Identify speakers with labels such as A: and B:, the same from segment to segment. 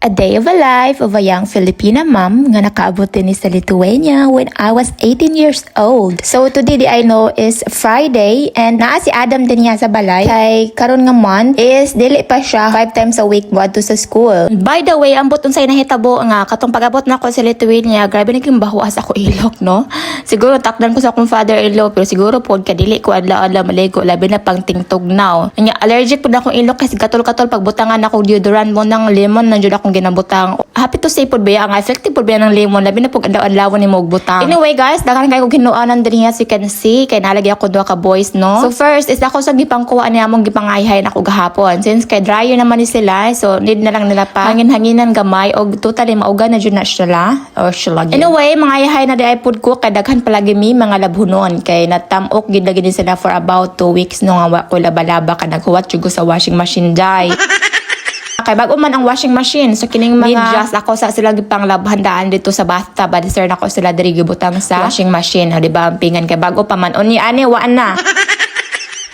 A: A day of a life of a young Filipina mom nga nakaabot din sa Lithuania when I was 18 years old. So today I know is Friday and naa si Adam din niya sa balay. Kay karon nga month is dili pa siya 5 times a week moadto sa school. By the way, ambot unsay nahitabo nga katong pag-abot nako sa Lithuania, grabe naging bahuas ako ilok, no? Siguro takdan ko sa akong father-in-law pero siguro pod kadili ko adlaw-adlaw maligo labi na pang tingtugnaw. Nya allergic pud akong ilok kasi katol-katol pagbutangan ako deodorant mo ng lemon nanjud akong ginabutang. Happy to say pod ba ang effective pod ba ng lemon labi na pag adlaw-adlaw ni mo butang. Anyway guys, daghan kay ko ginuanan dinhi as you can see kay nalagi ako duha ka boys, no? So first is ako sa gipangkuha niya among gipangayhay na ako gahapon. Since kay dryer naman ni sila, so need na lang nila pa hangin-hanginan gamay og totally mauga na jud na sila or sila. Anyway, mangayhay na di ay pod ko kay daghan palagi mi mga labhunon kay natamok gid lagi din sila for about 2 weeks no nga wa ko laba-laba ka naghuwat jud sa washing machine dai. Kay bago man ang washing machine, so kining mga medyas ako sa sila gipanglabhandaan dito sa bathtub, sir nako sila diri gibutang sa washing machine, di ba? Pingan kay bago pa man unya ani wa na.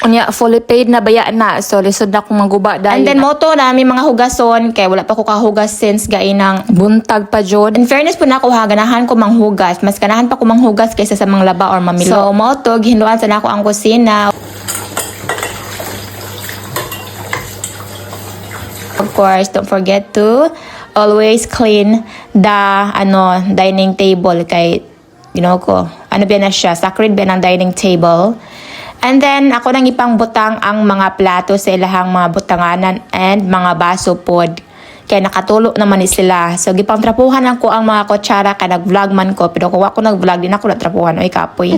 A: Unya fully paid na baya na, so lisod na akong maguba dahil. And then moto na may mga hugason kay wala pa ko kahugas since gainang buntag pa jud. In fairness po na ako ha, ganahan ko manghugas, mas ganahan pa ko manghugas kaysa sa mga laba or mamilo. So moto gihinduan sa nako ang kusina. Of course, don't forget to always clean the dining table kay ko. Ano ba na siya? Sacred ba ng dining table? And then ako nang ipangbutang ang mga plato sa ilahang mga butanganan and mga baso pod. Kaya nakatulo naman ni sila. So gipangtrapuhan ako ang mga kutsara kay nag-vlog man ko pero kung ako nag-vlog din ako natrapuhan oy kapoy.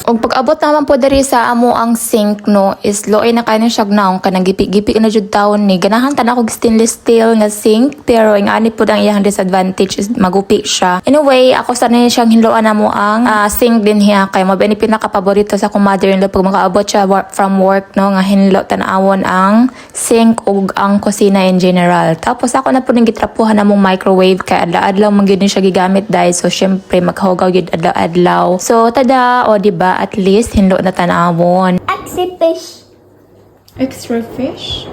A: Og pag-abot naman po diri sa amo ang sink no is loay na kayo siya gnaong kanang gipi-gipi na jud taon ni ganahan tan ako stainless steel nga sink pero ang ani po ang iyang disadvantage is magupi siya. Anyway, ako sanay siyang hinloan na mo ang sink din hiya kay mo bani pinaka-paborito sa akong mother-in-law pag makaabot siya from work no nga hinlo tan-awon ang sink ug ang kusina in general. Tapos ako na po ning gitrapuhan na mong microwave kay adlaw-adlaw man gyud ni siya gigamit dai so syempre maghugaw gyud adlaw-adlaw. So tada o di ba at least hinlo na tanawon.
B: Extra fish.
A: Extra fish?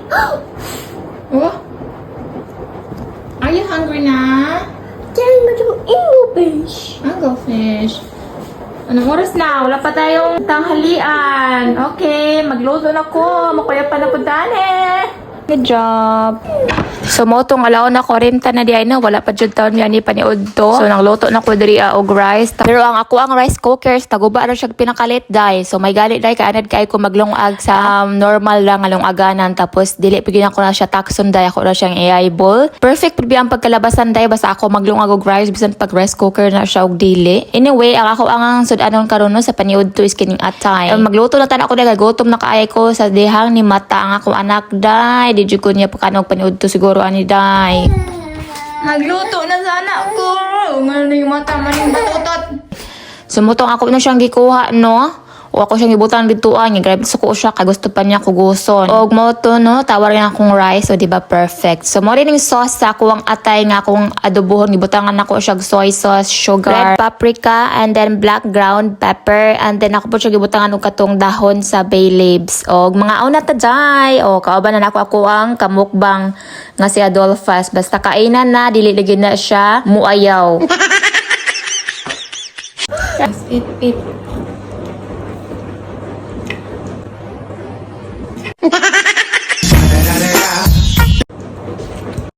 A: Oh? Are you hungry na?
B: Diyan mo yung English.
A: Mango fish. Anong oras na? Wala pa tayong tanghalian. Okay, magluto na ko. Makuya pa na po dani. Good job. So motong alaw na 40 na diay na wala pa jud taon yan ni paniud to. So nagluto na ko diri og rice. Pero ang ako ang rice cookers taguba ra siya pinakalit dai. So may gali dai kaanad kay ko maglungag sa normal lang along aganan tapos dili pigyan ko na siya takson dai ako ra siyang AI bowl. Perfect pud ang pagkalabasan dai basta ako maglungag og rice bisan pag rice cooker na siya og dili. Anyway, ang ako ang sudanon karon no sa paniud to is kining atay. Magluto na tan ako dai gutom na kaay ko sa dihang ni mata ang ako anak dai. Di jud ko niya pakanog paniud to siguro ani day. Magluto na sana ako. Ngano yung mata man yung batutot. Sumutong ako na siyang gikuha no. O ako siyang ibutang dituan niya. Grabe sa ko siya kay gusto pa niya kuguson. Og mo to no, tawar nga akong rice o di ba perfect. So mo rin yung sauce sa akong atay nga akong adobohon gibutangan ako siya soy sauce, sugar, red paprika and then black ground pepper and then ako po siya gibutangan og katong dahon sa bay leaves. Og mga una ta jay. O kauban na ako ang kamukbang nga si Adolphus. Basta kainan na dili lagi na siya muayaw. Yes, eat.